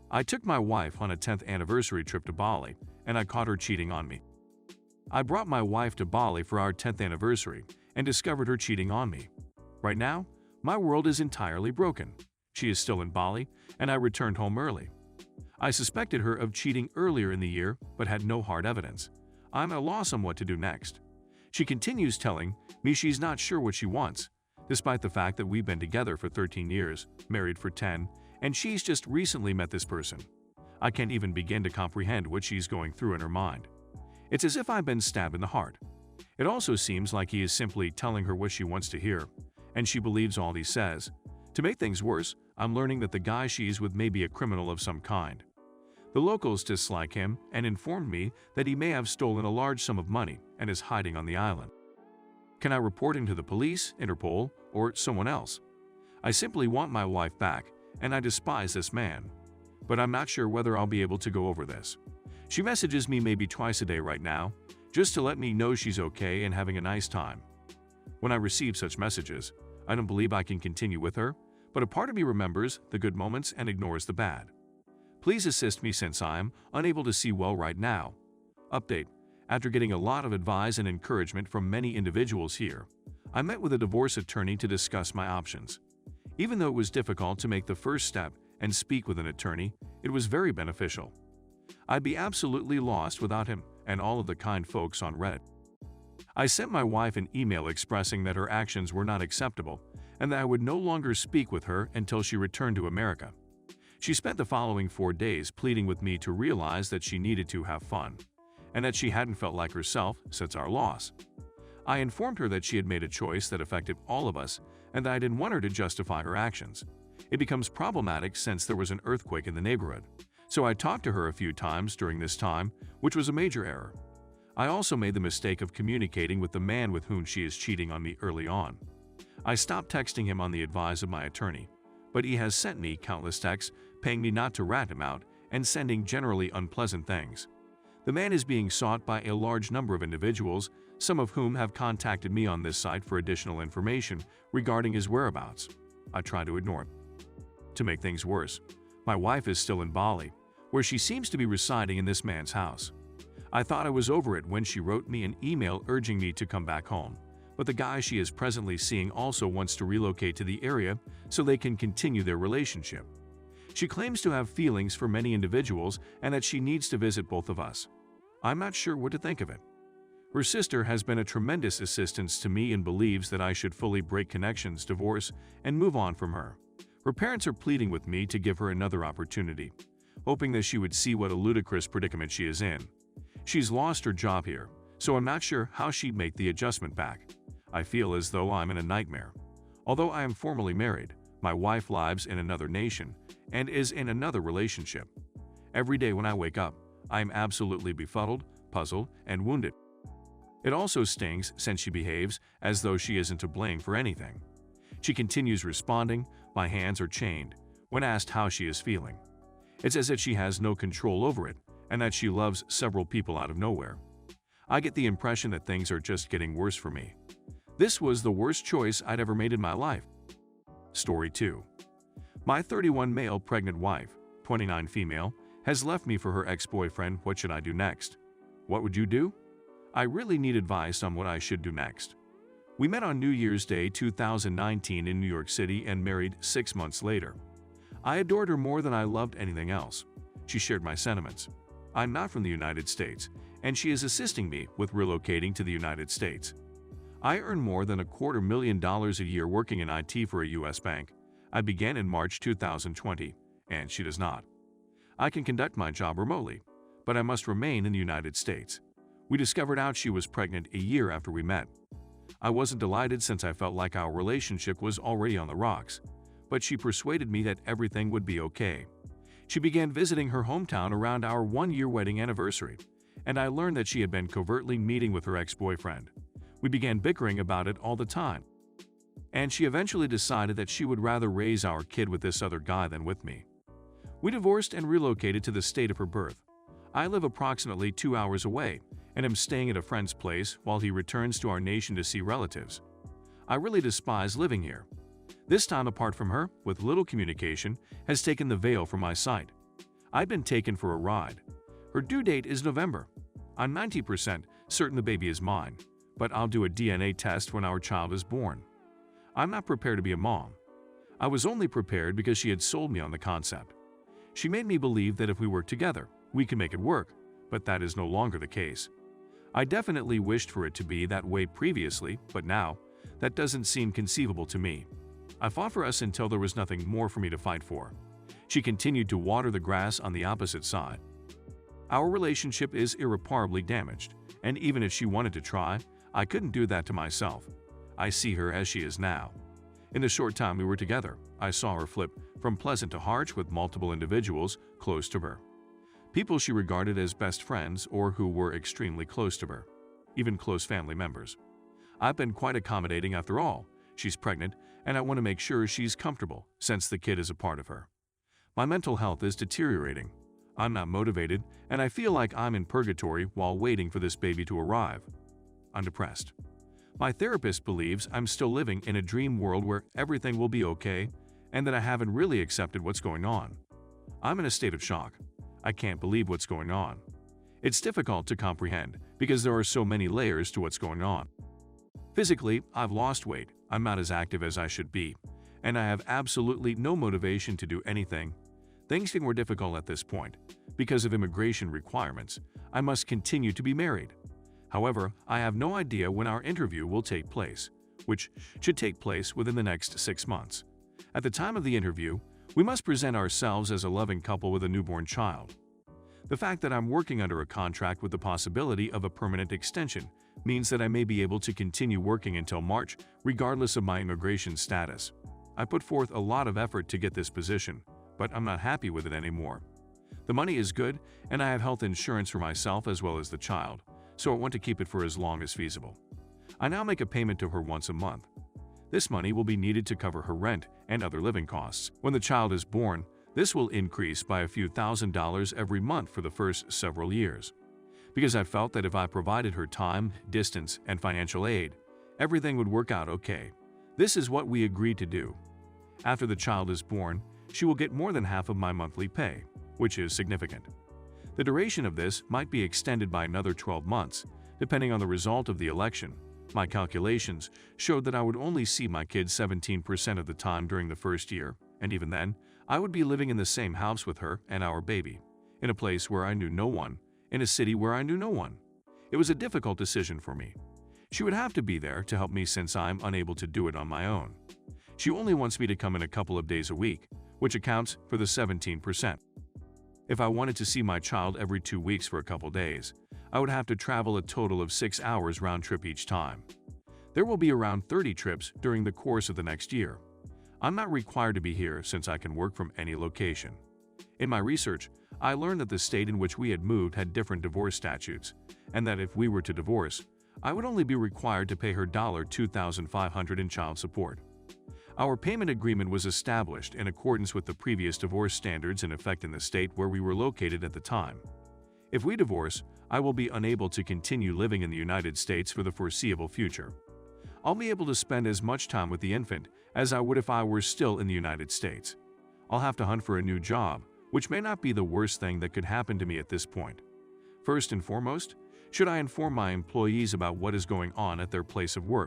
I took my wife on a 10th anniversary trip to Bali, and I caught her cheating on me. I brought my wife to Bali for our 10th anniversary and discovered her cheating on me. Right now, my world is entirely broken. She is still in Bali, and I returned home early. I suspected her of cheating earlier in the year but had no hard evidence. I'm at a loss on what to do next. She continues telling me she's not sure what she wants, despite the fact that we've been together for 13 years, married for 10, and she's just recently met this person. I can't even begin to comprehend what she's going through in her mind. It's as if I've been stabbed in the heart. It also seems like he is simply telling her what she wants to hear, and she believes all he says. To make things worse, I'm learning that the guy she's with may be a criminal of some kind. The locals dislike him and informed me that he may have stolen a large sum of money and is hiding on the island. Can I report him to the police, Interpol, or someone else? I simply want my wife back, and I despise this man. But I'm not sure whether I'll be able to go over this. She messages me maybe twice a day right now, just to let me know she's okay and having a nice time. When I receive such messages, I don't believe I can continue with her, but a part of me remembers the good moments and ignores the bad. Please assist me since I'm unable to see well right now. Update: after getting a lot of advice and encouragement from many individuals here, I met with a divorce attorney to discuss my options. Even though it was difficult to make the first step and speak with an attorney, it was very beneficial. I'd be absolutely lost without him and all of the kind folks on Reddit. I sent my wife an email expressing that her actions were not acceptable and that I would no longer speak with her until she returned to America. She spent the following 4 days pleading with me to realize that she needed to have fun, and that she hadn't felt like herself since our loss. I informed her that she had made a choice that affected all of us and that I didn't want her to justify her actions. It becomes problematic since there was an earthquake in the neighborhood, so I talked to her a few times during this time, which was a major error. I also made the mistake of communicating with the man with whom she is cheating on me early on. I stopped texting him on the advice of my attorney, but he has sent me countless texts paying me not to rat him out and sending generally unpleasant things. The man is being sought by a large number of individuals, some of whom have contacted me on this site for additional information regarding his whereabouts. I try to ignore it. To make things worse, my wife is still in Bali, where she seems to be residing in this man's house. I thought I was over it when she wrote me an email urging me to come back home, but the guy she is presently seeing also wants to relocate to the area so they can continue their relationship. She claims to have feelings for many individuals and that she needs to visit both of us. I'm not sure what to think of it. Her sister has been a tremendous assistance to me and believes that I should fully break connections, divorce, and move on from her. Her parents are pleading with me to give her another opportunity, hoping that she would see what a ludicrous predicament she is in. She's lost her job here, so I'm not sure how she'd make the adjustment back. I feel as though I'm in a nightmare. Although I am formally married, my wife lives in another nation and is in another relationship. Every day when I wake up, I am absolutely befuddled, puzzled, and wounded. It also stings since she behaves as though she isn't to blame for anything. She continues responding, "My hands are chained," when asked how she is feeling. It's as if she has no control over it and that she loves several people out of nowhere. I get the impression that things are just getting worse for me. This was the worst choice I'd ever made in my life. Story 2. My 31 male pregnant wife, 29 female, has left me for her ex-boyfriend. What should I do next? What would you do? I really need advice on what I should do next. We met on New Year's Day 2019 in New York City and married 6 months later. I adored her more than I loved anything else. She shared my sentiments. I'm not from the United States, and she is assisting me with relocating to the United States. I earn more than $250,000 a year working in IT for a U.S. bank. I began in March 2020, and she does not. I can conduct my job remotely, but I must remain in the United States. We discovered out she was pregnant a year after we met. I wasn't delighted since I felt like our relationship was already on the rocks, but she persuaded me that everything would be okay. She began visiting her hometown around our 1-year wedding anniversary, and I learned that she had been covertly meeting with her ex-boyfriend. We began bickering about it all the time, and she eventually decided that she would rather raise our kid with this other guy than with me. We divorced and relocated to the state of her birth. I live approximately 2 hours away and am staying at a friend's place while he returns to our nation to see relatives. I really despise living here. This time apart from her, with little communication, has taken the veil from my sight. I'd been taken for a ride. Her due date is November. I'm 90% certain the baby is mine, but I'll do a DNA test when our child is born. I'm not prepared to be a mom. I was only prepared because she had sold me on the concept. She made me believe that if we work together, we can make it work, but that is no longer the case. I definitely wished for it to be that way previously, but now, that doesn't seem conceivable to me. I fought for us until there was nothing more for me to fight for. She continued to water the grass on the opposite side. Our relationship is irreparably damaged, and even if she wanted to try, I couldn't do that to myself. I see her as she is now. In the short time we were together, I saw her flip from pleasant to harsh with multiple individuals close to her. People she regarded as best friends or who were extremely close to her, even close family members. I've been quite accommodating after all. She's pregnant, and I want to make sure she's comfortable since the kid is a part of her. My mental health is deteriorating. I'm not motivated, and I feel like I'm in purgatory while waiting for this baby to arrive. I'm depressed. My therapist believes I'm still living in a dream world where everything will be okay and that I haven't really accepted what's going on. I'm in a state of shock. I can't believe what's going on. It's difficult to comprehend because there are so many layers to what's going on. Physically, I've lost weight, I'm not as active as I should be, and I have absolutely no motivation to do anything. Things get more difficult at this point. Because of immigration requirements, I must continue to be married. However, I have no idea when our interview will take place, which should take place within the next 6 months. At the time of the interview, we must present ourselves as a loving couple with a newborn child. The fact that I'm working under a contract with the possibility of a permanent extension means that I may be able to continue working until March, regardless of my immigration status. I put forth a lot of effort to get this position, but I'm not happy with it anymore. The money is good, and I have health insurance for myself as well as the child, so I want to keep it for as long as feasible. I now make a payment to her once a month. This money will be needed to cover her rent and other living costs. When the child is born, this will increase by a few $1,000s every month for the first several years. Because I felt that if I provided her time, distance, and financial aid, everything would work out okay. This is what we agreed to do. After the child is born, she will get more than half of my monthly pay, which is significant. The duration of this might be extended by another 12 months, depending on the result of the election. My calculations showed that I would only see my kids 17% of the time during the first year, and even then, I would be living in the same house with her and our baby, in a place where I knew no one, in a city where I knew no one. It was a difficult decision for me. She would have to be there to help me since I'm unable to do it on my own. She only wants me to come in a couple of days a week, which accounts for the 17%. If I wanted to see my child every 2 weeks for a couple days, I would have to travel a total of 6 hours round trip each time. There will be around 30 trips during the course of the next year. I'm not required to be here since I can work from any location. In my research, I learned that the state in which we had moved had different divorce statutes, and that if we were to divorce, I would only be required to pay her $2,500 in child support. Our payment agreement was established in accordance with the previous divorce standards in effect in the state where we were located at the time. If we divorce, I will be unable to continue living in the United States for the foreseeable future. I'll be able to spend as much time with the infant as I would if I were still in the United States. I'll have to hunt for a new job, which may not be the worst thing that could happen to me at this point. First and foremost, should I inform my employees about what is going on at their place of work?